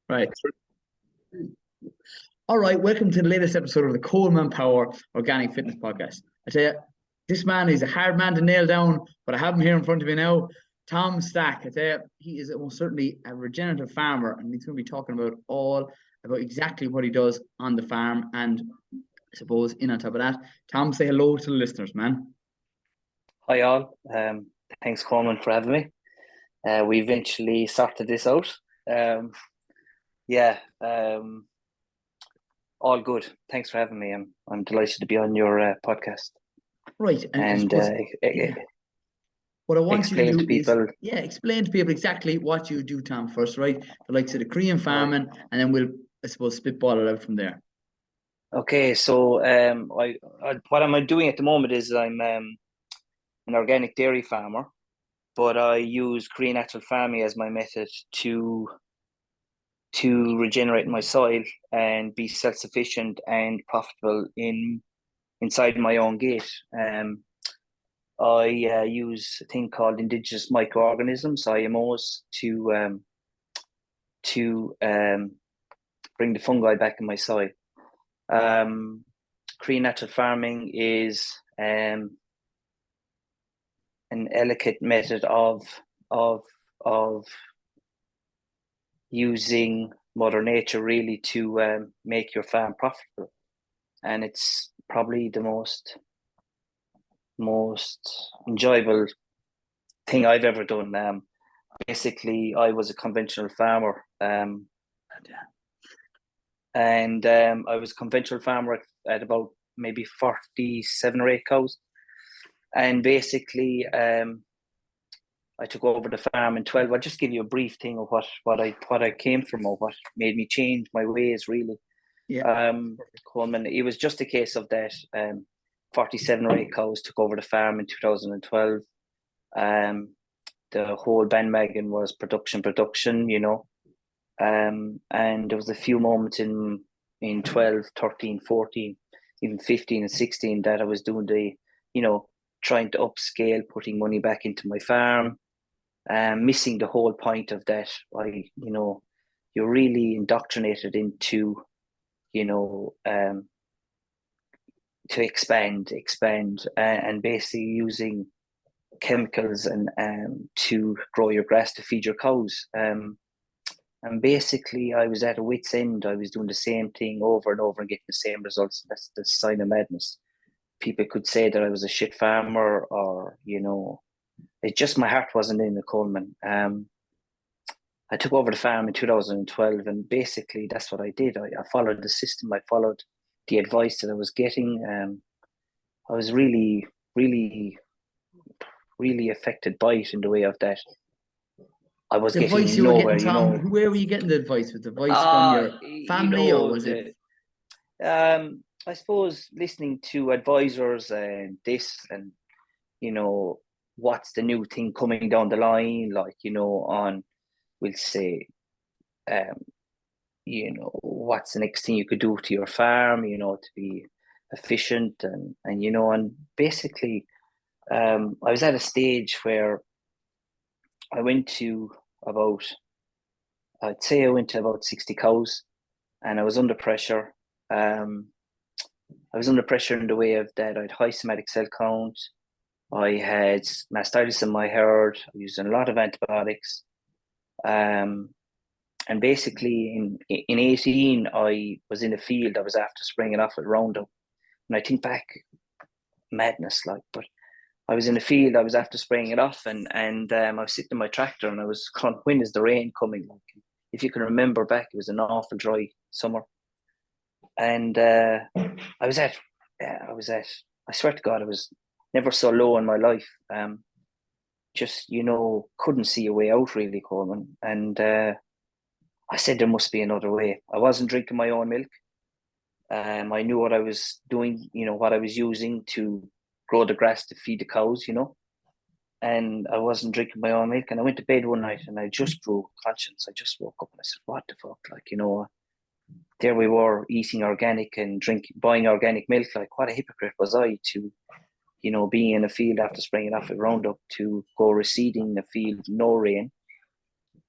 Right. All right. Welcome to the latest episode of the Coleman Power Organic Fitness Podcast. I tell you, this man is a hard man to nail down, but I have him here in front of me now. Tom Stack. I tell you, he is most certainly a regenerative farmer, and he's going to be talking about exactly what he does on the farm. And I suppose, in on top of that, Tom, say hello to the listeners, man. Hi all. Thanks Coleman for having me. We eventually sorted this out. Um, yeah, all good. Thanks for having me. I'm delighted to be on your podcast Right. And I and suppose, yeah, what I want you to explain do to is, people. yeah, explain to people exactly what you do, Tom, first, right? The likes of the Korean Right. farming, and then we'll, I suppose, spitball it out from there. Okay, so what I'm doing at the moment is I'm an organic dairy farmer, but I use Korean natural farming as my method to regenerate my soil and be self-sufficient and profitable inside my own gate. I use a thing called indigenous microorganisms (IMOs) to bring the fungi back in my soil. Korean natural farming is an elegant method of of using Mother Nature really to make your farm profitable, and it's probably the most enjoyable thing I've ever done. Basically, I was a conventional farmer, and I was a conventional farmer at about maybe 47 or 8 cows, and basically, I took over the farm in 12. I'll just give you a brief thing of what I came from, or what made me change my ways really. Yeah. Coleman, it was just a case of that. 47 or 8 cows took over the farm in 2012. The whole bandwagon was production, and there was a few moments in 12, 13, 14, even 15 and 16 that I was doing trying to upscale, putting money back into my farm, missing the whole point of that. You're really indoctrinated into, to expand, and basically using chemicals and to grow your grass to feed your cows. And basically, I was at a wit's end. I was doing the same thing over and over and getting the same results. That's the sign of madness. People could say that I was a shit farmer, or it just my heart wasn't in the Coleman. I took over the farm in 2012, and basically that's what I did. I followed the system. I followed the advice that I was getting. I was really, really, really affected by it in the way of that. I was The advice getting you were getting, nowhere. Tom, where were you getting the advice? Was the advice from your family, or was it? I suppose listening to advisors and this, and what's the new thing coming down the line, like on, we'll say, um, what's the next thing you could do to your farm, to be efficient, and basically, I was at a stage where I went to about, I'd say I went to about 60 cows, and I was under pressure. I was under pressure in the way of that I had high somatic cell count. I had mastitis in my herd. I was using a lot of antibiotics. And basically in 18, I was in the field. I was after spraying it off with Roundup. And I think back, madness, like, but I was in the field. I was after spraying it off, and I was sitting in my tractor, and I was going, when is the rain coming? Like, if you can remember back, it was an awful dry summer. And I was at, I swear to God, I was never so low in my life. Just, couldn't see a way out really, Coleman. And I said there must be another way. I wasn't drinking my own milk. I knew what I was doing, what I was using to grow the grass to feed the cows, and I wasn't drinking my own milk. And I went to bed one night, and I just grew conscience. I just woke up and I said, what the fuck? Like, there we were eating organic and buying organic milk. Like, what a hypocrite was I to, being in a field after spraying it off with Roundup, to go reseeding the field, no rain.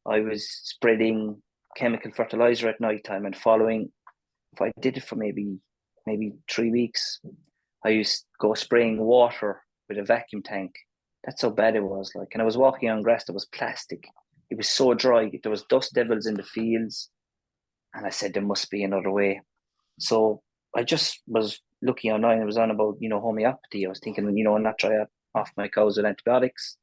I was spreading chemical fertilizer at night time, and following, if I did it for maybe 3 weeks, I used to go spraying water with a vacuum tank. That's how bad it was. Like, and I was walking on grass that was plastic. It was so dry. There was dust devils in the fields. And I said, there must be another way. So I just was looking online. It was on about, homeopathy. I was thinking, not try off my cows with antibiotics.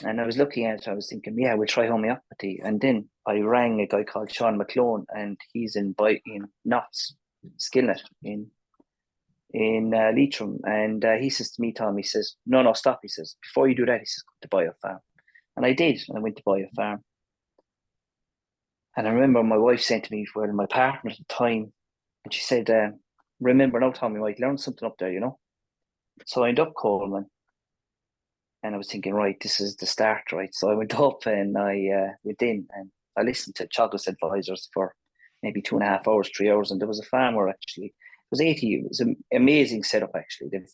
And I was looking at it. I was thinking, yeah, we'll try homeopathy. And then I rang a guy called Sean McClone, and he's in Notts, Skilnet, in Leitrim. And he says to me, Tom, he says, no, stop. He says, before you do that, he says, go to Biofarm. And I did. And I went to Biofarm. And I remember my wife saying to me, well, my partner at the time, and she said, remember now, Tom, you might learn something up there, So I ended up Coleman. And I was thinking, right, this is the start, right? So I went up and I went in and I listened to Chagos Advisors for maybe 2.5 hours, 3 hours. And there was a farmer actually. It was 80. It was an amazing setup, actually. They've,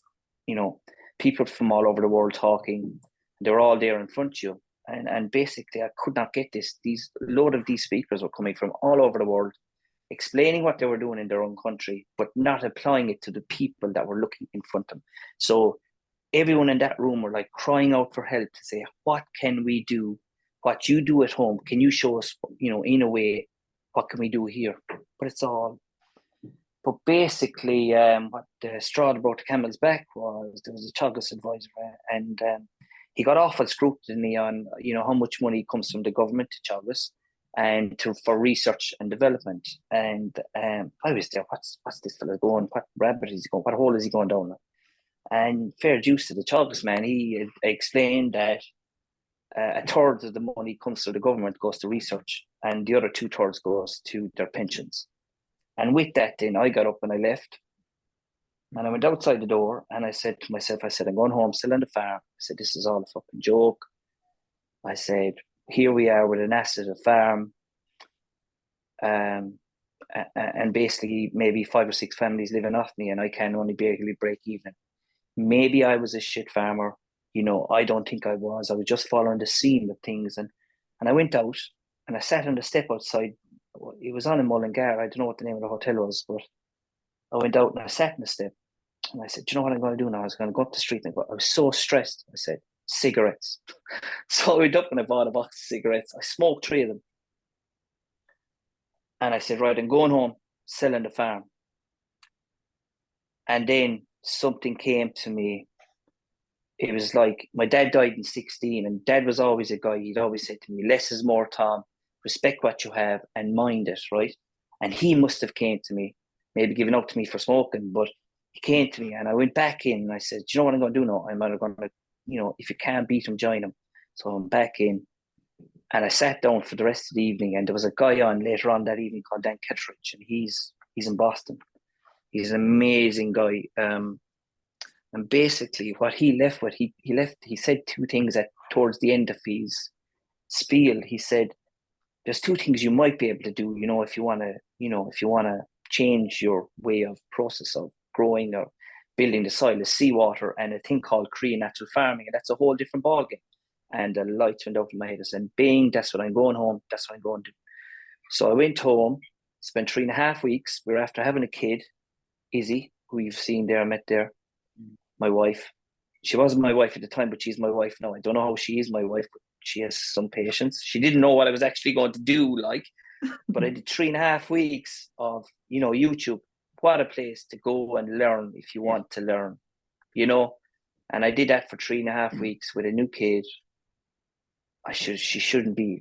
people from all over the world talking. They were all there in front of you. And basically, I could not get this. Load of these speakers were coming from all over the world, explaining what they were doing in their own country, but not applying it to the people that were looking in front of them. So everyone in that room were like crying out for help to say, what can we do? What you do at home? Can you show us, in a way, what can we do here? But it's all. But basically, what the straw that broke the camel's back was there was a Chagos advisor, and he got awful scrutiny on, how much money comes from the government to Chagos and for research and development. And I was there, what's this fella going? What rabbit is he going? What hole is he going down? And fair dues to the Chagos man, he explained that a third of the money comes to the government, goes to research, and the other 2/3 goes to their pensions. And with that, then I got up and I left. And I went outside the door and I said to myself, I'm going home, still on the farm. I said, this is all a fucking joke. I said, here we are with an asset, a farm, and basically maybe 5 or 6 families living off me, and I can only barely break even. Maybe I was a shit farmer. I don't think I was. I was just following the scene of things. And I went out and I sat on the step outside. It was on in Mullingar. I don't know what the name of the hotel was, but I went out and I sat on the step. And I said, do you know what I'm going to do now? I was going to go up the street and I was so stressed. I said, cigarettes. So I went up and I bought a box of cigarettes. I smoked 3 of them. And I said, right, I'm going home, selling the farm. And then something came to me. It was like, my dad died in 16, and Dad was always a guy, he'd always say to me, less is more, Tom. Respect what you have and mind it, right? And he must have came to me, maybe giving up to me for smoking, but he came to me and I went back in and I said, do you know what I'm going to do now? I'm either going to, if you can't beat him, join him. So I'm back in and I sat down for the rest of the evening, and there was a guy on later on that evening called Dan Kittredge, and he's in Boston. He's an amazing guy. And basically what he left with, he said 2 things towards the end of his spiel. He said, there's 2 things you might be able to do, if you want to change your way of process of growing or building the soil, is seawater and a thing called Korean natural farming. And that's a whole different ballgame. And the lights went out in my head. I said, bing, that's what I'm going home. That's what I'm going to do. So I went home, spent 3.5 weeks. We were after having a kid, Izzy, who you've seen there, met there, my wife. She wasn't my wife at the time, but she's my wife now. I don't know how she is my wife, but she has some patience. She didn't know what I was actually going to do, but I did 3.5 weeks of, YouTube. What a place to go and learn if you want to learn, And I did that for 3.5 weeks with a new kid. I shouldn't have been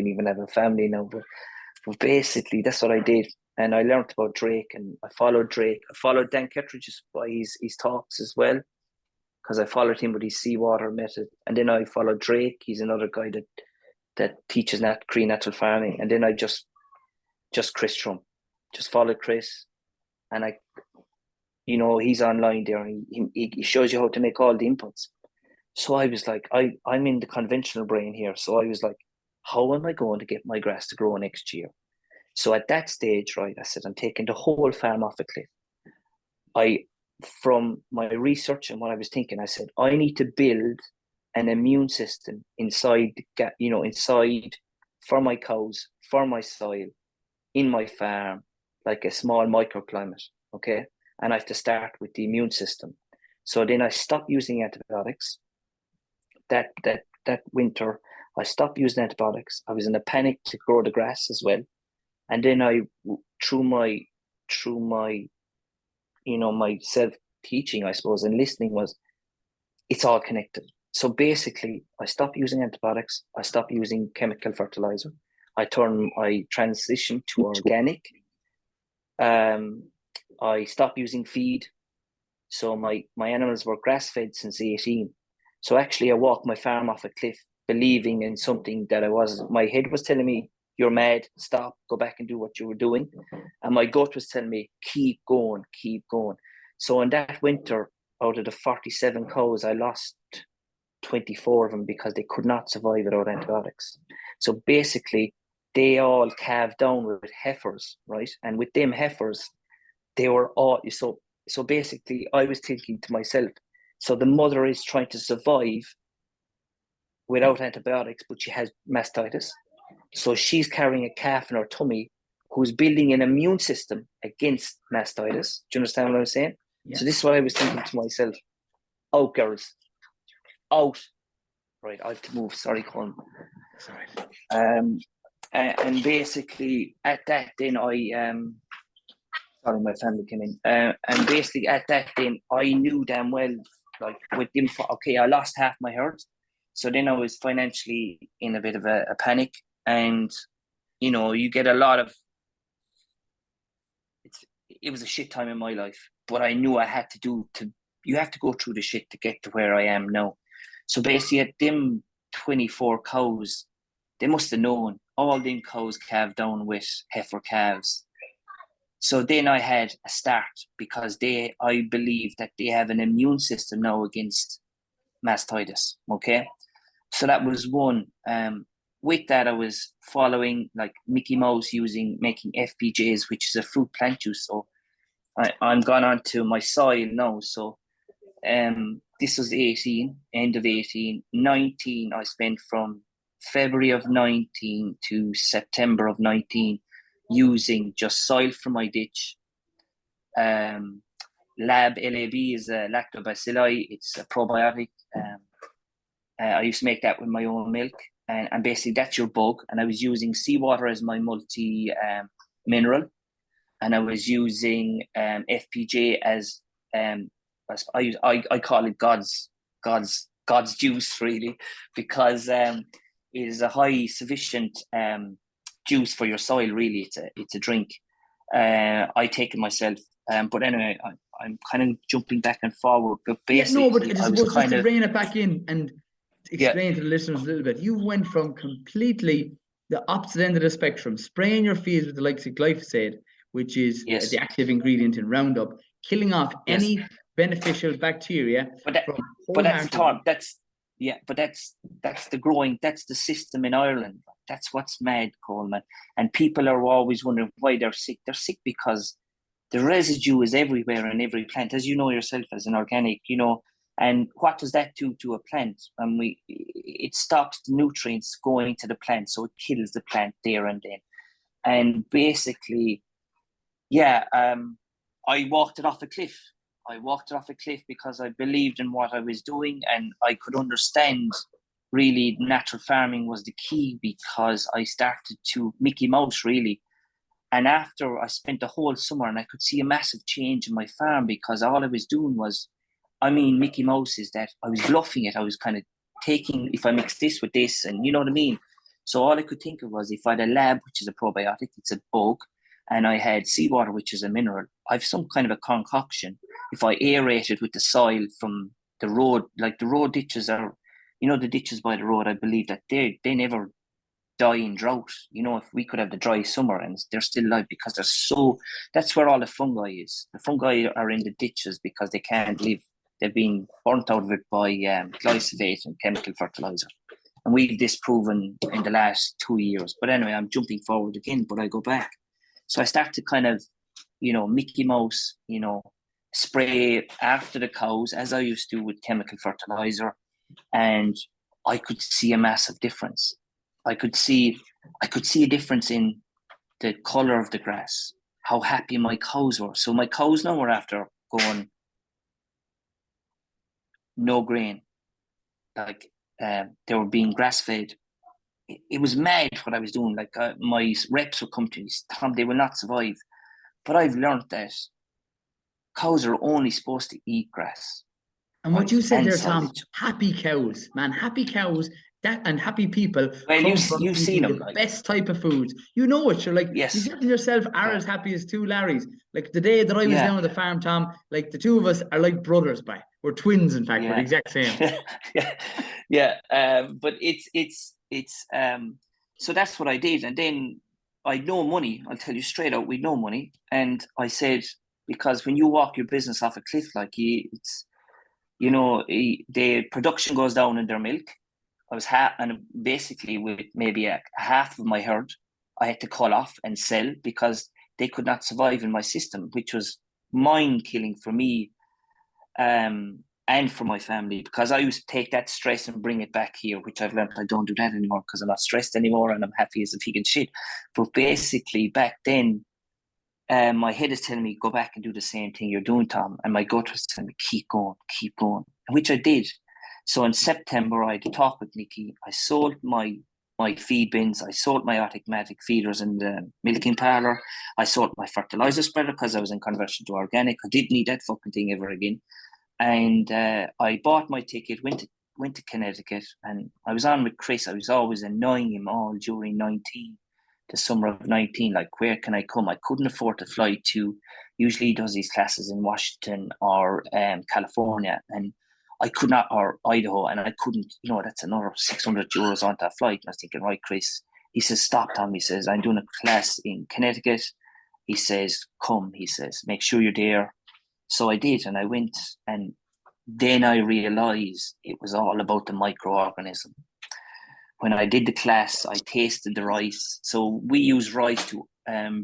even have a family now, but basically that's what I did. And I learned about Drake, and I followed Drake. I followed Dan Kittredge by his talks as well, because I followed him with his seawater method. And then I followed Drake. He's another guy that teaches Korean natural farming. And then I just Chris Trump, just followed Chris. And he's online there, and he shows you how to make all the inputs. So I was like, I'm in the conventional brain here. So I was like, how am I going to get my grass to grow next year? So at that stage, right, I said, I'm taking the whole farm off a cliff. From my research and what I was thinking, I said, I need to build an immune system inside for my cows, for my soil, in my farm, like a small microclimate, okay? And I have to start with the immune system. So then I stopped using antibiotics. That winter, I stopped using antibiotics. I was in a panic to grow the grass as well. And then through my my self-teaching, I suppose, and listening, it's all connected. So basically, I stopped using antibiotics. I stopped using chemical fertilizer. I transitioned to organic. I stopped using feed. So my animals were grass-fed since 18. So actually, I walked my farm off a cliff, believing in something that my head was telling me, you're mad, stop, go back and do what you were doing. And my gut was telling me, keep going, keep going. So in that winter, out of the 47 cows, I lost 24 of them because they could not survive without antibiotics. So basically, they all calved down with heifers, right? And with them heifers, they were all, so basically, I was thinking to myself, so the mother is trying to survive without antibiotics, but she has mastitis. So she's carrying a calf in her tummy who's building an immune system against mastitis. Do you understand what I'm saying? Yeah. So this is what I was thinking to myself. Out, girls. Out. Right, I have to move. Sorry, Colin. Sorry. And basically, at that, then sorry, my family came in. And basically, at that, then I knew damn well, like with them, okay, I lost half my herd. So then I was financially in a bit of a panic. And, you get a lot of, it was a shit time in my life, but I knew I had you have to go through the shit to get to where I am now. So basically at them 24 cows, they must have known all them cows calved down with heifer calves. So then I had a start because I believe that they have an immune system now against mastitis. Okay. So that was one. With that, I was following like Mickey Mouse making FPJs, which is a fruit plant juice. So I'm gone on to my soil now. So this was 18, end of 18. 19, I spent from February of 19 to September of 19 using just soil from my ditch. Lab LAB is a lactobacilli. It's a probiotic. I used to make that with my own milk. And basically that's your bug. And I was using seawater as my multi mineral, and I was using FPJ as I call it God's juice, really, because it is a high sufficient juice for your soil. Really, it's a drink. I take it myself, but anyway, I'm kind of jumping back and forward. But basically, I suppose just to bring it back in and explain to the listeners a little bit. You went from completely the opposite end of the spectrum, spraying your fields with the likes of glyphosate, which is the active ingredient in Roundup, killing off any beneficial bacteria. But that's the system in Ireland. That's what's mad, Coleman. And people are always wondering why they're sick. They're sick because the residue is everywhere in every plant, as you know yourself as an organic, And what does that do to a plant? It stops the nutrients going to the plant, so it kills the plant there and then. And basically, I walked it off a cliff. I walked it off a cliff because I believed in what I was doing, and I could understand really natural farming was the key, because I started to Mickey Mouse, really. And after I spent the whole summer, and I could see a massive change in my farm, because all I was doing was, Mickey Mouse is that I was bluffing it. I was kind of taking, if I mix this with this, and you know what I mean? So all I could think of was, if I had a lab, which is a probiotic, it's a bug, and I had seawater, which is a mineral, I have some kind of a concoction. If I aerate it with the soil from the road, like the road ditches are, the ditches by the road, I believe that they never die in drought. If we could have the dry summer and they're still alive, because that's where all the fungi is. The fungi are in the ditches because they can't live. They've been burnt out of it by glyphosate and chemical fertilizer. And we've disproven in the last 2 years. But anyway, I'm jumping forward again, but I go back. So I start to kind of, Mickey Mouse, spray after the cows, as I used to with chemical fertilizer. And I could see a massive difference. I could see I could see a difference in the colour of the grass, how happy my cows were. So my cows now were after going no grain, like they were being grass fed. It was mad what I was doing. Like my reps would come to me, Tom, they will not survive. But I've learned that cows are only supposed to eat grass, And what right? you said And there, Tom, silage. happy cows, man, happy cows. That and happy people Well, come from you've seen eating them, the like, best type of foods. You know it. You're like you yes, said to yourself, are yeah, as happy as two Larrys. Like the day that I was yeah, down at the farm, Tom, like the two of us are like brothers. By we're twins. In fact, we're the yeah, exact same. yeah, yeah. But so that's what I did, and then I'd no money. I'll tell you straight out, we'd no money, and I said, because when you walk your business off a cliff, like the production goes down in their milk. I was and basically with maybe a half of my herd, I had to call off and sell because they could not survive in my system, which was mind killing for me, and for my family, because I used to take that stress and bring it back here, which I've learned I don't do that anymore because I'm not stressed anymore and I'm happy as a pig in shit. But basically back then, my head is telling me, go back and do the same thing you're doing, Tom. And my gut was telling me, keep going, which I did. So in September, I had a talk with Nikki. I sold my feed bins. I sold my automatic feeders in the milking parlour. I sold my fertilizer spreader because I was in conversion to organic. I didn't need that fucking thing ever again. And I bought my ticket, went to Connecticut, and I was on with Chris. I was always annoying him all during 19, the summer of 19. Like, where can I come? I couldn't afford to fly to. Usually, he does these classes in Washington or California, and I could not, or Idaho, and I couldn't. That's another €600 on that flight. And I was thinking, right, Chris. He says, stop, Tom. He says, I'm doing a class in Connecticut. He says, come. He says, make sure you're there. So I did, and I went, and then I realized it was all about the microorganism. When I did the class, I tasted the rice. So we use rice to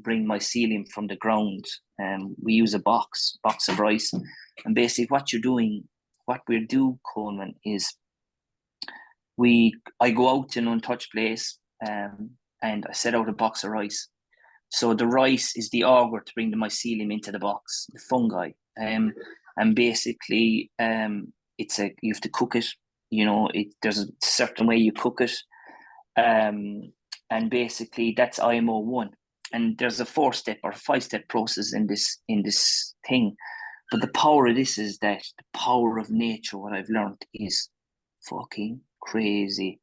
bring mycelium from the ground. We use a box of rice. And basically what we do, Coleman, is I go out to an untouched place and I set out a box of rice. So the rice is the auger to bring the mycelium into the box, the fungi. And basically, you have to cook it. There's a certain way you cook it. And basically, that's IMO 1. And there's a 4-step or 5-step process in this thing. But the power of this is that the power of nature, what I've learned, is fucking crazy.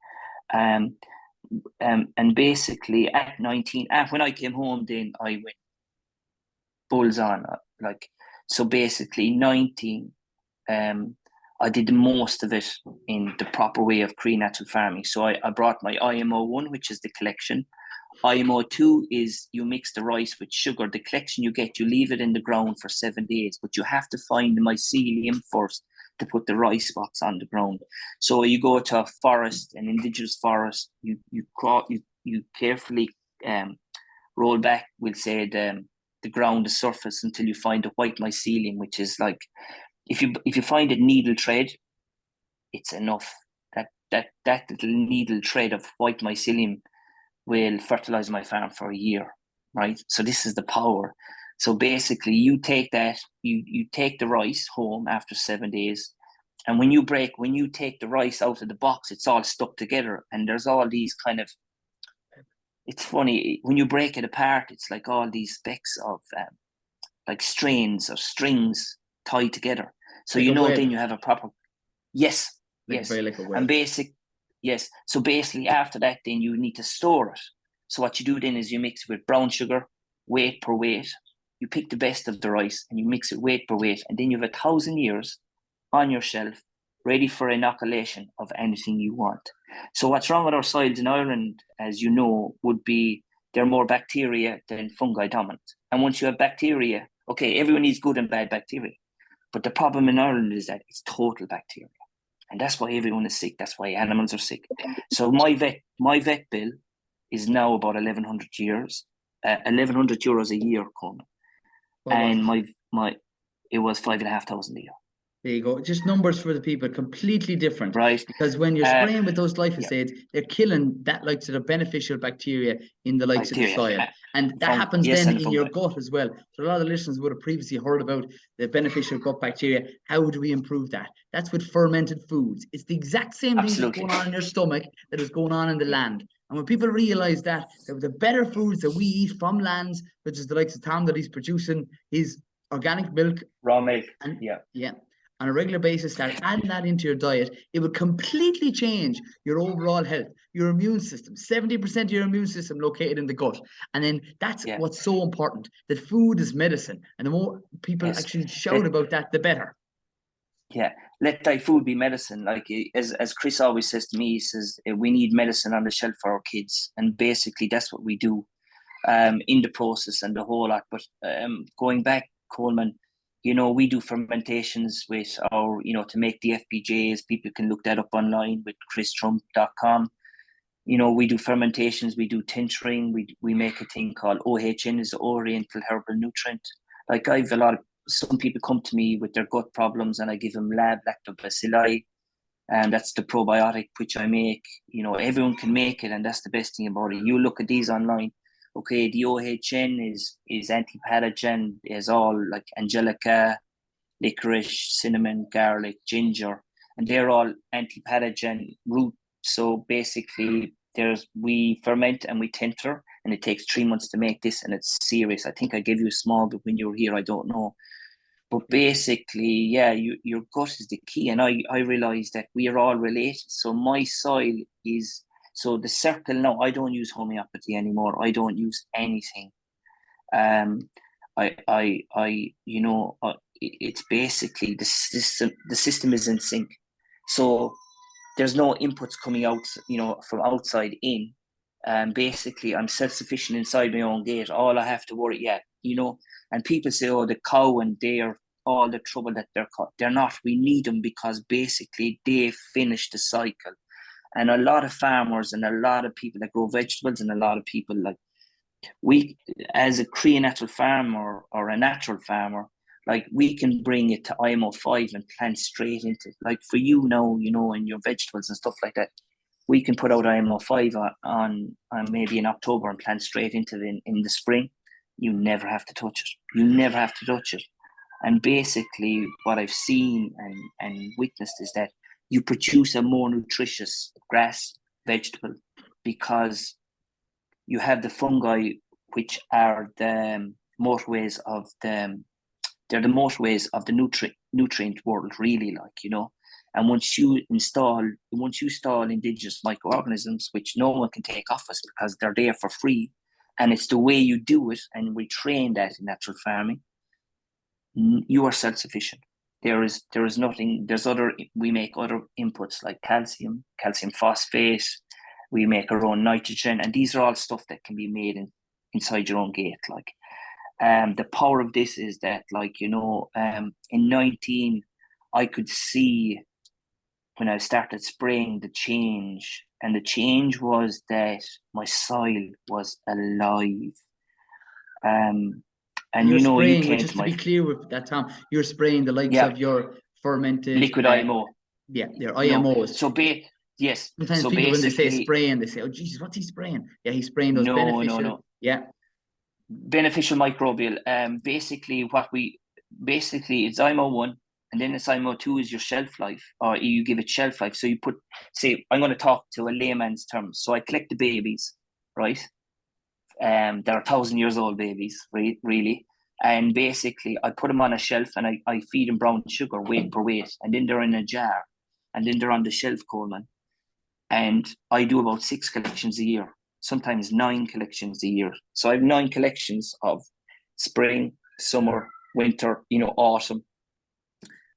And basically at 19, when I came home, then I went bulls on. So basically 19, I did the most of it in the proper way of Cree natural farming. So I brought my IMO 1, which is the collection. IMO 2 is you mix the rice with sugar. The collection you leave it in the ground for 7 days, but you have to find the mycelium first to put the rice spots on the ground. So you go to a forest, an indigenous forest, you carefully roll back, we'll say, the ground, the surface, until you find the white mycelium, which is like, if you find a needle thread, it's enough. That little needle thread of white mycelium will fertilize my farm for a year, right? So this is the power. So basically, you take that, you take the rice home after 7 days, and when you take the rice out of the box, it's all stuck together, and there's all these kind of. It's funny when you break it apart. It's like all these specks of like strains or strings tied together. So Like a web, then you have a proper. Yes, very like a and web. yes. So basically, after that, then you need to store it. So what you do then is you mix it with brown sugar, weight per weight. You pick the best of the rice and you mix it weight per weight, and then you have 1,000 years on your shelf, ready for inoculation of anything you want. So what's wrong with our soils in Ireland, as you know, would be they're more bacteria than fungi dominant. And once you have bacteria, okay, everyone needs good and bad bacteria. But the problem in Ireland is that it's total bacteria. And that's why everyone is sick. That's why animals are sick. So my vet bill is now about 1,100 years, €1,100 a year, Coleman. What was And it? my it was 5,500 a year. There you go. Just numbers for the people, completely different. right? Because when you're spraying with those Yeah, glyphosate, they're killing that likes of the beneficial bacteria in the likes of the bacteria, soil. And that happens yes, then and in your fungi. gut as well. So a lot of the listeners would have previously heard about the beneficial gut bacteria. How do we improve that? That's with fermented foods. It's the exact same thing that's Absolutely. going on in your stomach that is going on in the land. And when people realize that the better foods that we eat from lands, such as the likes of Tom that he's producing his organic milk, Raw milk. and Yeah. on a regular basis, start adding that into your diet, it would completely change your overall health, your immune system. 70% of your immune system located in the gut. And then that's what's so important, that food is medicine. And the more people actually shout about that, the better. Yeah, let thy food be medicine. Like as Chris always says to me, he says we need medicine on the shelf for our kids, and basically that's what we do in the process and the whole lot. But going back, Coleman, we do fermentations with our, to make the FPJs. People can look that up online with christrump.com. We do fermentations, we do tincturing, we make a thing called OHN, is Oriental Herbal Nutrient. Like some people come to me with their gut problems and I give them lab lactobacilli, and that's the probiotic which I make. Everyone can make it, and that's the best thing about it. You look at these online. Okay, the OHN is anti-pathogen, is all like angelica, licorice, cinnamon, garlic, ginger, and they're all anti-pathogen root. So basically, we ferment and we tincture, and it takes 3 months to make this, and it's serious. I think I gave you a small bit when you were here. I don't know. But basically, your gut is the key. And I realized that we are all related. So my soil is, so the circle now, I don't use homeopathy anymore. I don't use anything. It's basically the system is in sync. So there's no inputs coming out, from outside in. Basically I'm self-sufficient inside my own gate. All I have to worry, and people say, oh, the cow, and they're all the trouble that they're caught. They're not. We need them because basically they finish the cycle. And a lot of farmers and a lot of people that grow vegetables, and a lot of people, like, we, as a Korean natural farmer or a natural farmer, like, we can bring it to IMO 5 and plant straight into it. Like for you now, in your vegetables and stuff like that, we can put out IMO 5 on maybe in October and plant straight into it in the spring. You never have to touch it. And basically what I've seen and witnessed is that you produce a more nutritious grass vegetable, because you have the fungi, which are the motorways of the nutrient world, really, and once you install indigenous microorganisms, which no one can take off us because they're there for free, and it's the way you do it, and we train that in natural farming, you are self-sufficient. There is nothing. We make other inputs like calcium phosphate. We make our own nitrogen, and these are all stuff that can be made inside your own gate. The power of this is that, in 19, I could see when I started spraying the change, and the change was that my soil was alive. And you're spraying, you came just to be clear with that, Tom, you're spraying the likes of your fermented liquid IMO. Yeah, your IMOs. Yes. Sometimes people, when they say spraying, they say, "Oh, Jesus, what's he spraying?" Yeah, he's spraying those beneficial. No. Yeah, beneficial microbial. Basically it's IMO 1, and then it's IMO 2 is your shelf life, or you give it shelf life. So you say, I'm going to talk to a layman's terms. So I collect the babies, right? They're 1,000 years old babies, really. And basically I put them on a shelf, and I feed them brown sugar weight per weight, and then they're in a jar, and then they're on the shelf, Coleman. And I do about 6 collections a year, sometimes 9 collections a year. So I have 9 collections of spring, summer, winter, autumn,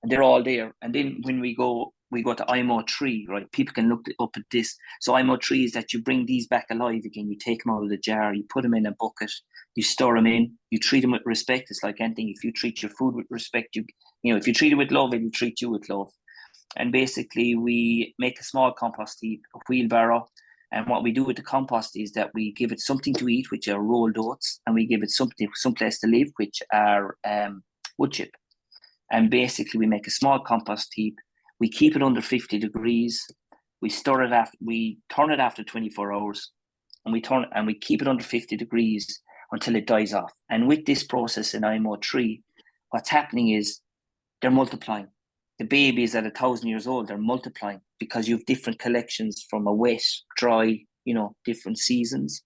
and they're all there. And then when we go to IMO 3, right? People can look up at this. So IMO 3 is that you bring these back alive again. You take them out of the jar, you put them in a bucket, you store them in, you treat them with respect. It's like anything. If you treat your food with respect, if you treat it with love, it will treat you with love. And basically we make a small compost heap, a wheelbarrow. And what we do with the compost is that we give it something to eat, which are rolled oats, and we give it some place to live, which are wood chip. And basically we make a small compost heap. We keep it under 50 degrees. We turn it after 24 hours, and we keep it under 50 degrees until it dies off. And with this process in IMO3, what's happening is they're multiplying. The babies at 1,000 years old, they're multiplying because you have different collections from a wet, dry, different seasons.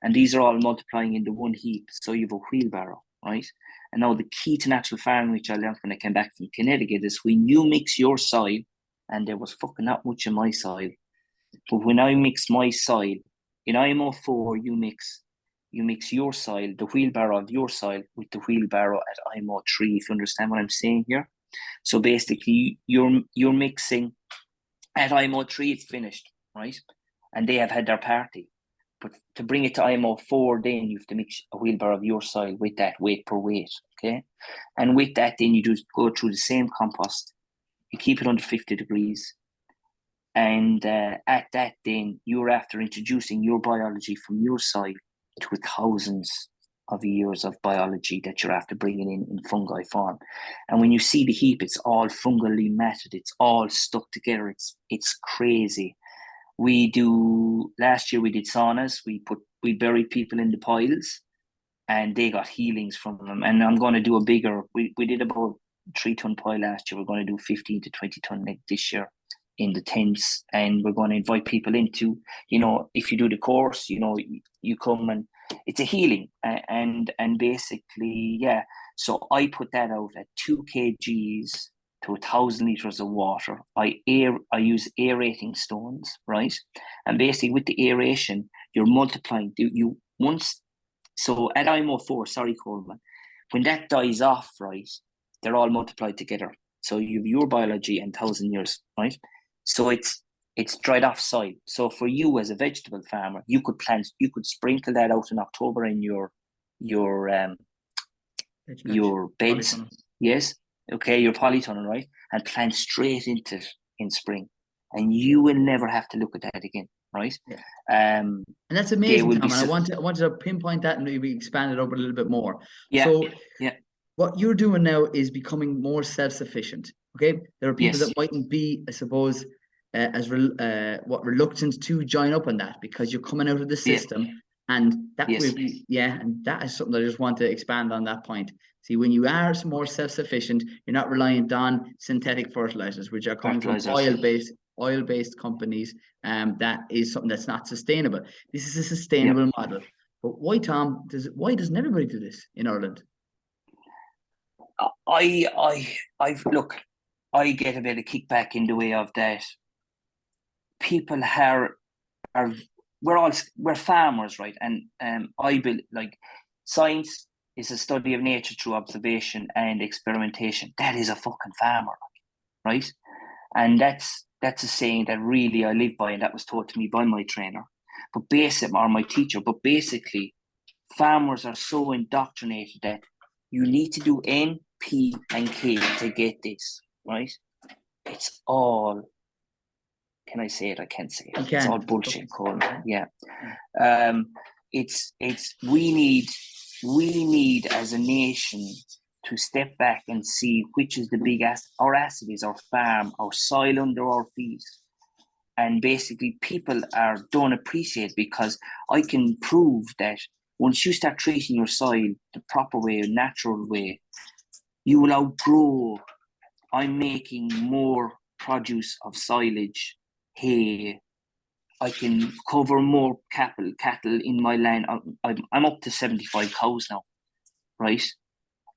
And these are all multiplying into one heap. So you have a wheelbarrow, right? And now the key to natural farming, which I learned when I came back from Connecticut, is when you mix your soil, and there was fucking not much in my soil, but when I mix my soil, in IMO4, you mix your soil, the wheelbarrow of your soil, with the wheelbarrow at IMO3, if you understand what I'm saying here. So basically, you're mixing at IMO3, it's finished, right? And they have had their party. But to bring it to IMO4, then you have to mix a wheelbarrow of your soil with that weight per weight, okay? And with that, then you just go through the same compost. You keep it under 50 degrees. And at that, then you're after introducing your biology from your soil to thousands of years of biology that you're after bringing in fungi form. And when you see the heap, it's all fungally matted. It's all stuck together. It's crazy. Last year we did saunas. We buried people in the piles, and they got healings from them. And I'm going to do a bigger, we did about 3-ton pile last year. We're going to do 15 to 20 ton this year in the tents, and we're going to invite people into, if you do the course, you come, and it's a healing, and basically, yeah. So I put that out at 2 kgs to 1,000 liters of water. I use aerating stones, right? And basically with the aeration, you're multiplying. So at IMO4, sorry, Coleman, when that dies off, right, they're all multiplied together. So you have your biology and 1,000 years, right? So it's dried off soil. So for you as a vegetable farmer, you could sprinkle that out in October in your beds. Polytunnel. Yes. Okay, your polytunnel, right? And plant straight into it in spring. And you will never have to look at that again, right? Yeah. And that's amazing, Tom. And I wanted to pinpoint that and maybe expand it up a little bit more. Yeah. So yeah. What you're doing now is becoming more self-sufficient. Okay, there are people that mightn't be, I suppose, reluctant to join up on that because you're coming out of the system, and that will be, and that is something that I just want to expand on that point. See, when you are more self-sufficient, you're not reliant on synthetic fertilizers, which are coming from oil-based companies. That is something that's not sustainable. This is a sustainable model. But why, Tom? Why doesn't everybody do this in Ireland? I get a bit of kickback in the way of that. People we're farmers, right? And I believe, like, science is a study of nature through observation and experimentation. That is a fucking farmer, right? And that's a saying that really I live by, and that was taught to me by my trainer, or my teacher. But basically, farmers are so indoctrinated that you need to do N, P, and K to get this, right? It's all, can I say it? I can't say it. It's all bullshit, Colin. Yeah. We need as a nation to step back and see which is the big asset. Our asset is our farm, our soil under our feet. And basically people don't appreciate, because I can prove that once you start treating your soil the proper way, a natural way, you will outgrow. I'm making more produce of silage, hay. I can cover more cattle in my land. I'm up to 75 cows now, right?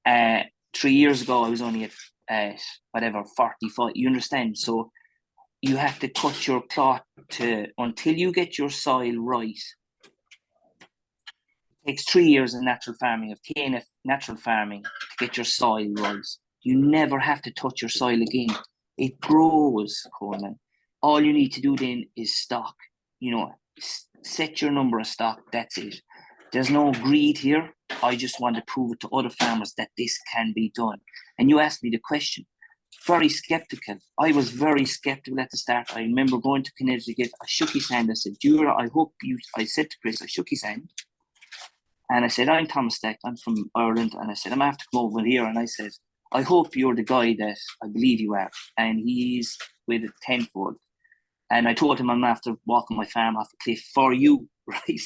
3 years ago, I was only at 45. You understand? So you have to cut your cloth until you get your soil right. It takes 3 years in natural farming, of TNF natural farming, to get your soil right. You never have to touch your soil again. It grows, Coleman. All you need to do then is stock. Set your number of stock. That's it. There's no greed here. I just want to prove it to other farmers that this can be done. And you asked me the question. Very skeptical. I was very skeptical at the start. I remember going to Connecticut. I shook his hand. I said, I said to Chris, I shook his hand. And I said, I'm Thomas Stack. I'm from Ireland. And I said, I'm after come over here. And I said, I hope you're the guy that I believe you are. And he's with it tenfold. And I told him I'm after walking my farm off a cliff for you, right?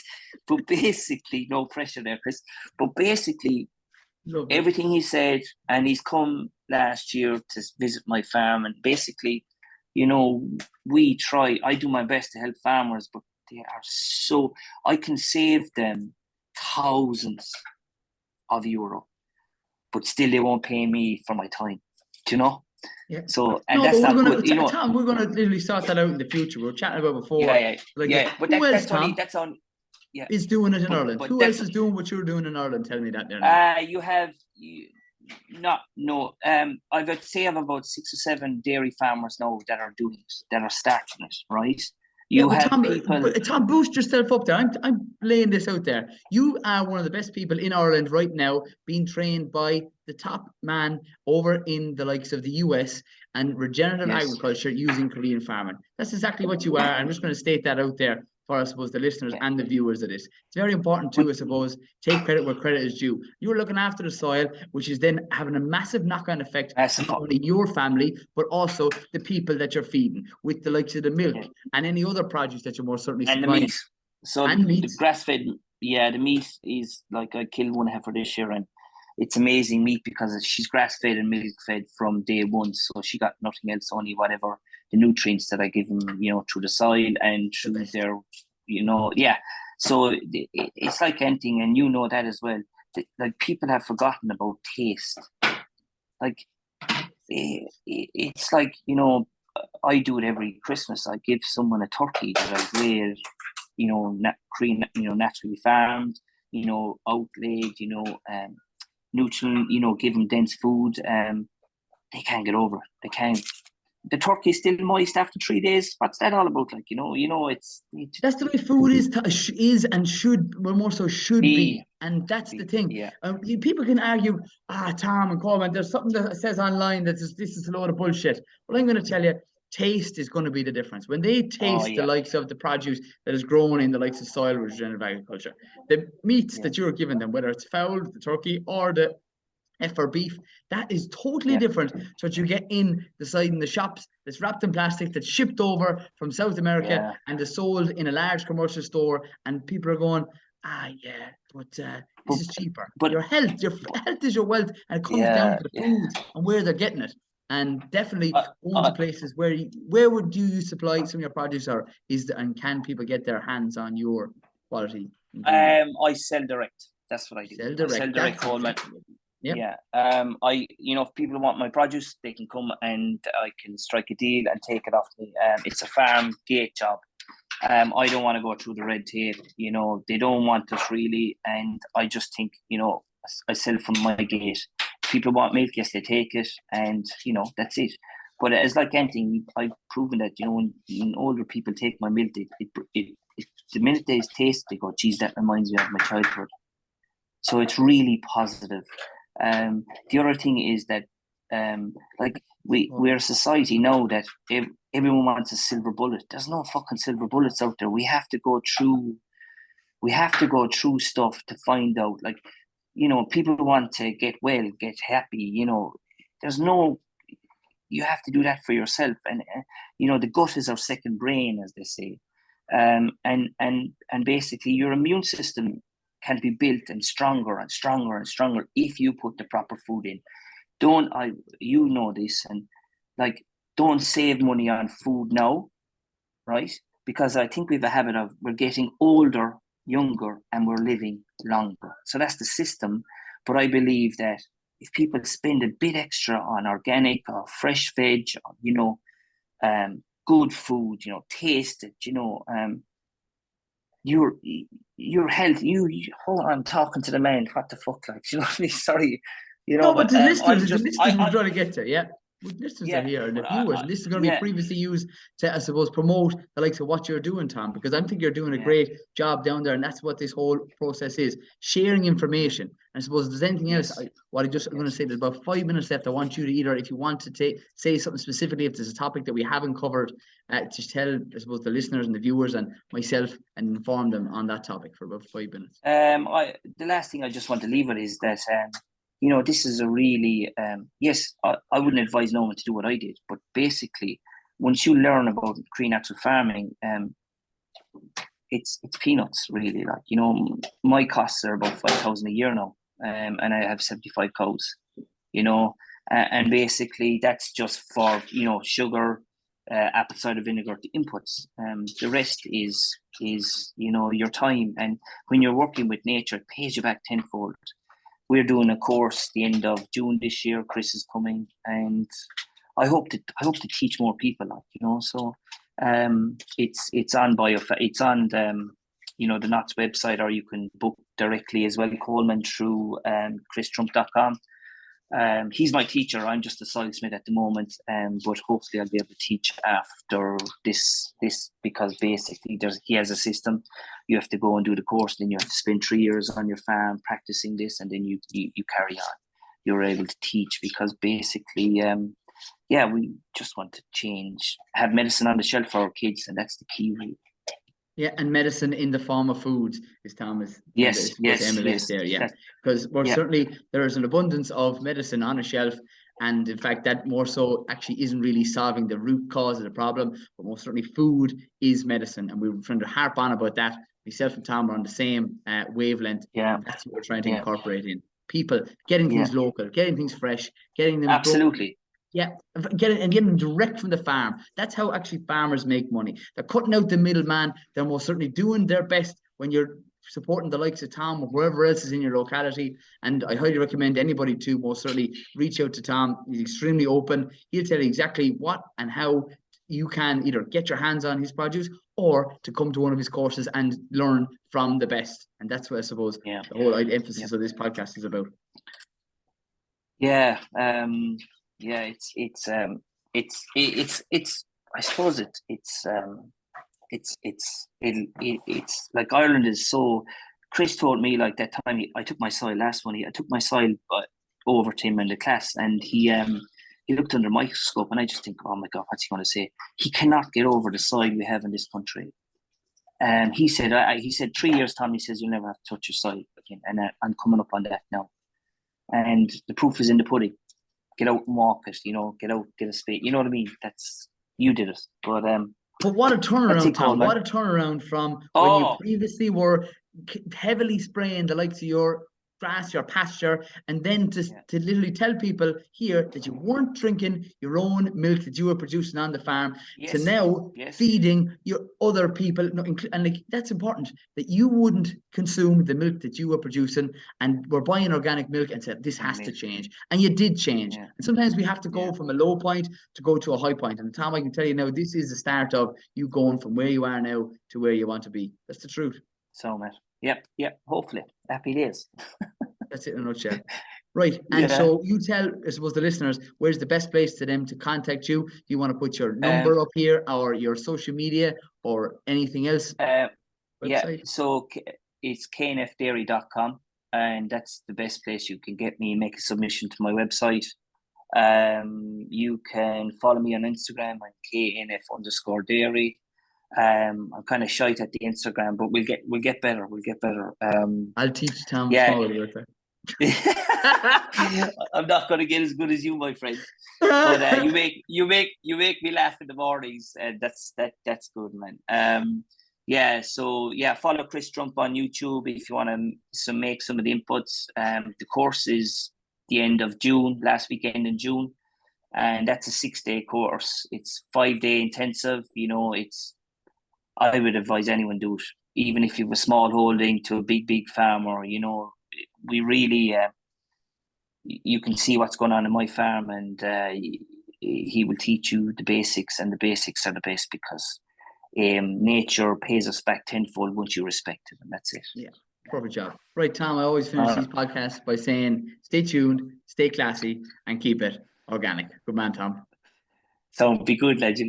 But basically, no pressure there, Chris. But basically, Lovely. everything he said, and he's come last year to visit my farm, and basically, you know, I do my best to help farmers, but they are so, I can save them thousands of euro, but still they won't pay me for my time, do you know? Yeah. So, and No, that's but not good, you know. Tom, we're gonna literally sort that out in the future. We were chatting about before. But who else, that's Tom, only, that's on, yeah. is doing it in Ireland? But Who else is doing what you're doing in Ireland? Tell me that there now. I would say I have about 6 or 7 dairy farmers now that are doing it, that are starting it, right? You have Tom, people. Tom, boost yourself up there. I'm laying this out there. You are one of the best people in Ireland right now, being trained by the top man over in the likes of the US and regenerative agriculture using Korean farming. That's exactly what you are. I'm just going to state that out there for, I suppose, the listeners and the viewers of this. It's very important too, I suppose, take credit where credit is due. You're looking after the soil, which is then having a massive knock-on effect on not only your family, but also the people that you're feeding with the likes of the milk and any other produce that you're more certainly supplying. And the meat. So the grass-fed, the meat is like, I killed one heifer this year, and it's amazing meat because she's grass-fed and milk-fed from day one. So she got nothing else, only whatever the nutrients that I give them, you know, through the soil and through their, you know, So it's like anything, and you know that as well. Like, people have forgotten about taste. Like, it's like, you know, I do it every Christmas. I give someone a turkey that I've reared, you know, naturally farmed, you know, outlaid, you know, nutrient, you know, give them dense food. They can't get over it. They can't. The turkey is still moist after 3 days. What's that all about? Like, you know, it's that's the way food is and should, well, more so should be. And that's the thing. Yeah. People can argue, Tom and Coleman, there's something that says online that this is a load of bullshit. Well, I'm going to tell you, taste is going to be the difference. When they taste the likes of the produce that is grown in the likes of soil regenerative agriculture, the meats that you're giving them, whether it's fowl, the turkey, or the for beef, that is totally different to what you get in the side in the shops that's wrapped in plastic, that's shipped over from South America and is sold in a large commercial store, and people are going, but this is cheaper. But your health is your wealth, and it comes down to the food and where they're getting it. And definitely going to places where would you supply some of your produce, or and can people get their hands on your quality? I sell direct. That's what I do. Sell direct, Coleman. Yep. If people want my produce, they can come and I can strike a deal and take it off me. It's a farm gate job. I don't want to go through the red tape. You know, they don't want us really, and I just think, you know, I sell from my gate. People want milk, yes, they take it, and you know, that's it. But it's like anything. I've proven that, you know, when older people take my milk, the minute they taste, they go, "Geez, that reminds me of my childhood." So it's really positive. The other thing is that, we're a society now that everyone wants a silver bullet. There's no fucking silver bullets out there. We have to go through stuff to find out. Like, you know, people want to get well, get happy. You know, you have to do that for yourself. And you know, the gut is our second brain, as they say. And basically, your immune system can be built and stronger and stronger and stronger if you put the proper food in. You know this, and like, don't save money on food now, right? Because I think we have a habit of, we're getting older, younger, and we're living longer. So that's the system. But I believe that if people spend a bit extra on organic or fresh veg, or, you know, good food, you know, taste it, you know, your health, I'm talking to the man, what the fuck, like, you know what I mean? Sorry, you know. No, but the listeners we're trying to get to, listeners are here, and the viewers, and this is going to be previously used to, I suppose, promote the likes of what you're doing, Tom, because I think you're doing a great job down there, and that's what this whole process is, sharing information. I suppose if there's anything else, I'm going to say there's about 5 minutes left. I want you to either, if you want to say something specifically, if there's a topic that we haven't covered, to tell, I suppose, the listeners and the viewers and myself, and inform them on that topic for about 5 minutes. The last thing I just want to leave with is that, this is a really, yes, I wouldn't advise no one to do what I did, but basically, once you learn about Cree natural farming, it's peanuts really. Like, my costs are about 5,000 a year now, and I have 75 cows. And basically that's just for sugar, apple cider vinegar, the inputs. The rest is your time, and when you're working with nature, it pays you back tenfold. We're doing a course the end of June this year. Chris is coming, and I hope to teach more people, So it's on it's on the Knott's website, or you can book directly as well, Coleman, through christrump.com. He's my teacher. I'm just a soilsmith at the moment, but hopefully I'll be able to teach after this because basically he has a system. You have to go and do the course, then you have to spend 3 years on your farm practicing this, and then you carry on. You're able to teach because basically, we just want to have medicine on the shelf for our kids, and that's the key, really. Yeah, and medicine in the form of foods is Thomas. Yes. There, yeah, because certainly there is an abundance of medicine on a shelf, and in fact, that more so actually isn't really solving the root cause of the problem. But most certainly, food is medicine, and we were trying to harp on about that. Myself and Tom are on the same wavelength. Yeah, that's what we're trying to incorporate in people, getting things local, getting things fresh, getting them absolutely. Yeah, getting them direct from the farm. That's how actually farmers make money. They're cutting out the middleman. They're most certainly doing their best when you're supporting the likes of Tom or whoever else is in your locality. And I highly recommend anybody to most certainly reach out to Tom. He's extremely open. He'll tell you exactly what and how you can either get your hands on his produce or to come to one of his courses and learn from the best. And that's what I suppose the whole emphasis of this podcast is about. Yeah. It's I suppose it's like Ireland is so. Chris told me like that time I took my soil last one. I took my soil over to him in the class, and he looked under a microscope, and I just think, oh my God, what's he going to say? He cannot get over the soil we have in this country. And he said 3 years, Tom. He says you'll never have to touch your soil again, and I'm coming up on that now. And the proof is in the pudding. Get out and walk it, get out, get a spade. You know what I mean? You did it. But what a turnaround, Tom. What a turnaround from when you previously were heavily spraying the likes of your grass, your pasture, and then to literally tell people here that you weren't drinking your own milk that you were producing on the farm, to now feeding your other people. And like, that's important, that you wouldn't consume the milk that you were producing and were buying organic milk, and said this has to change. And you did change. And sometimes we have to go from a low point to go to a high point. And Tom, I can tell you now, this is the start of you going from where you are now to where you want to be. That's the truth. So much. Yep. Hopefully. Happy days. That's it in a nutshell. Right. And so you tell, I suppose, the listeners, where's the best place to them to contact you? Do you want to put your number up here, or your social media, or anything else? So it's knfdairy.com, and that's the best place you can get me. Make a submission to my website. You can follow me on Instagram on knf_dairy. I'm kind of shy at the Instagram, but we'll get better. I'll teach Tom about that. I'm not going to get as good as you, my friend. But you make me laugh in the mornings, and that's good, man. Follow Chris Trump on YouTube if you want to make some of the inputs. The course is the end of June, last weekend in June, and that's a 6-day course. It's 5-day intensive. I would advise anyone do it, even if you have a small holding to a big farmer. We really, you can see what's going on in my farm, and he will teach you the basics, and the basics are the best, because nature pays us back tenfold once you respect it, and that's it. Yeah, perfect job. Right, Tom, I always finish these podcasts by saying, stay tuned, stay classy, and keep it organic. Good man, Tom. So be good, lad.